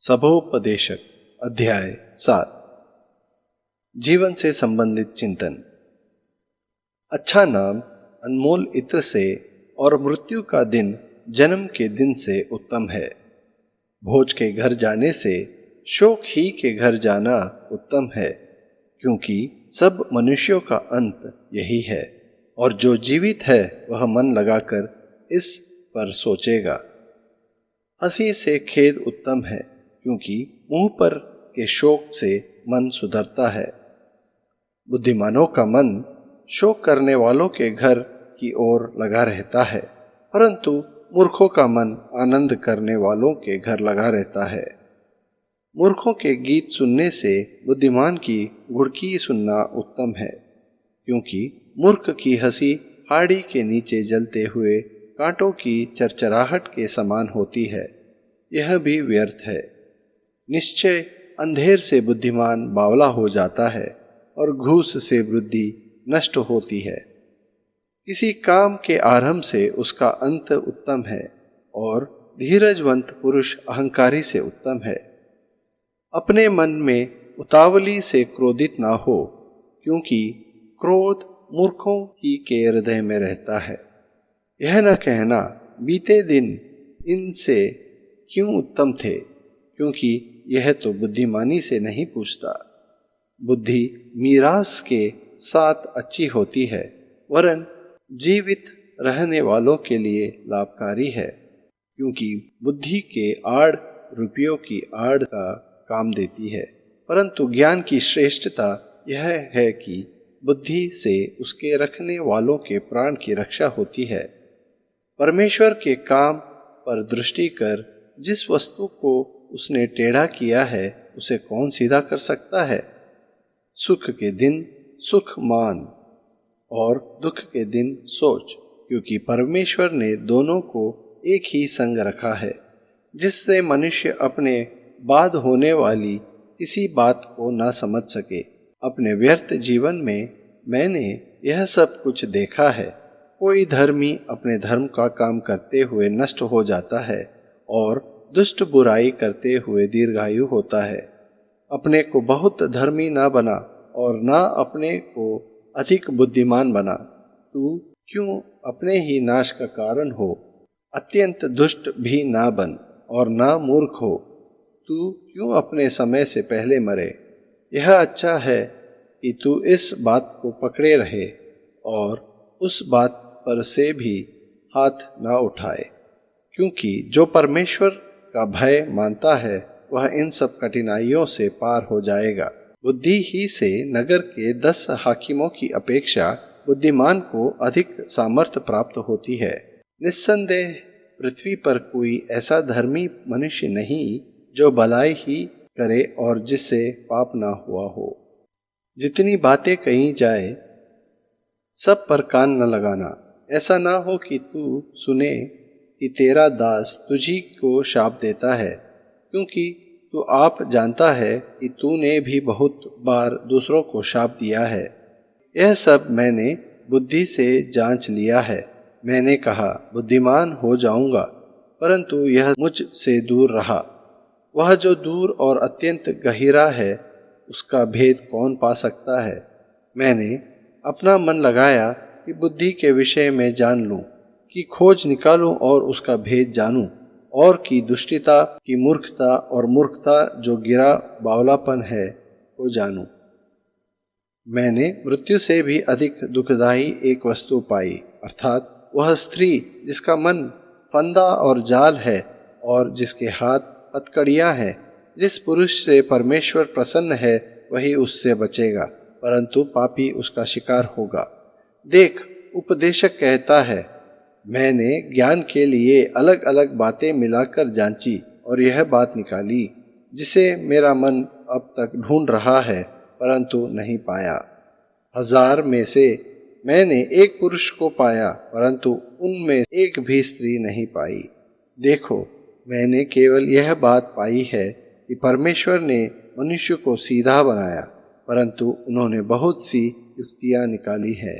सभोपदेशक अध्याय 7 जीवन से संबंधित चिंतन। अच्छा नाम अनमोल इत्र से और मृत्यु का दिन जन्म के दिन से उत्तम है। भोज के घर जाने से शोक ही के घर जाना उत्तम है, क्योंकि सब मनुष्यों का अंत यही है, और जो जीवित है वह मन लगाकर इस पर सोचेगा। हंसी से खेद उत्तम है, क्योंकि मुंह पर के शोक से मन सुधरता है। बुद्धिमानों का मन शोक करने वालों के घर की ओर लगा रहता है, परंतु मूर्खों का मन आनंद करने वालों के घर लगा रहता है। मूर्खों के गीत सुनने से बुद्धिमान की घुड़की सुनना उत्तम है, क्योंकि मूर्ख की हंसी हाड़ी के नीचे जलते हुए कांटों की चरचराहट के समान होती है। यह भी व्यर्थ है। निश्चय अंधेर से बुद्धिमान बावला हो जाता है, और घूस से बुद्धि नष्ट होती है। किसी काम के आरंभ से उसका अंत उत्तम है, और धीरजवंत पुरुष अहंकारी से उत्तम है। अपने मन में उतावली से क्रोधित ना हो, क्योंकि क्रोध मूर्खों ही के हृदय में रहता है। यह न कहना बीते दिन इनसे क्यों उत्तम थे, क्योंकि यह तो बुद्धिमानी से नहीं पूछता। बुद्धि मीरास के साथ अच्छी होती है, वरन जीवित रहने वालों के लिए लाभकारी है, क्योंकि बुद्धि के आड़ रुपयों की आड़ का काम देती है। परंतु ज्ञान की श्रेष्ठता यह है कि बुद्धि से उसके रखने वालों के प्राण की रक्षा होती है। परमेश्वर के काम पर दृष्टि कर जिस वस्तु को उसने टेढ़ा किया है, उसे कौन सीधा कर सकता है। सुख के दिन सुख मान, और दुख के दिन सोच, क्योंकि परमेश्वर ने दोनों को एक ही संग रखा है, जिससे मनुष्य अपने बाद होने वाली किसी बात को ना समझ सके। अपने व्यर्थ जीवन में मैंने यह सब कुछ देखा है। कोई धर्मी अपने धर्म का काम करते हुए नष्ट हो जाता है, और दुष्ट बुराई करते हुए दीर्घायु होता है। अपने को बहुत धर्मी ना बना, और ना अपने को अधिक बुद्धिमान बना। तू क्यों अपने ही नाश का कारण हो। अत्यंत दुष्ट भी ना बन, और ना मूर्ख हो। तू क्यों अपने समय से पहले मरे। यह अच्छा है कि तू इस बात को पकड़े रहे, और उस बात पर से भी हाथ ना उठाए, क्योंकि जो परमेश्वर का भय मानता है वह इन सब कठिनाइयों से पार हो जाएगा। बुद्धि ही से नगर के 10 हाकिमों की अपेक्षा बुद्धिमान को अधिक सामर्थ्य प्राप्त होती है। निस्संदेह पृथ्वी पर कोई ऐसा धर्मी मनुष्य नहीं जो भलाई ही करे और जिससे पाप ना हुआ हो। जितनी बातें कही जाए सब पर कान न लगाना। ऐसा ना हो कि तू सुने कि तेरा दास तुझी को शाप देता है, क्योंकि तू आप जानता है कि तूने भी बहुत बार दूसरों को शाप दिया है। यह सब मैंने बुद्धि से जांच लिया है। मैंने कहा बुद्धिमान हो जाऊंगा, परंतु यह मुझ से दूर रहा। वह जो दूर और अत्यंत गहरा है, उसका भेद कौन पा सकता है। मैंने अपना मन लगाया कि बुद्धि के विषय में जान लूं, कि खोज निकालूं और उसका भेद जानूं, और कि दुष्टता की मूर्खता और मूर्खता जो गिरा बावलापन है को जानूं। मैंने मृत्यु से भी अधिक दुखदायी एक वस्तु पाई, अर्थात वह स्त्री जिसका मन फंदा और जाल है, और जिसके हाथ हथकड़ियां हैं। जिस पुरुष से परमेश्वर प्रसन्न है वही उससे बचेगा, परंतु पापी उसका शिकार होगा। देख, उपदेशक कहता है, मैंने ज्ञान के लिए अलग अलग बातें मिलाकर जांची, और यह बात निकाली जिसे मेरा मन अब तक ढूंढ रहा है, परंतु नहीं पाया। 1000 में से मैंने एक पुरुष को पाया, परंतु उनमें एक भी स्त्री नहीं पाई। देखो, मैंने केवल यह बात पाई है कि परमेश्वर ने मनुष्य को सीधा बनाया, परंतु उन्होंने बहुत सी युक्तियां निकाली है।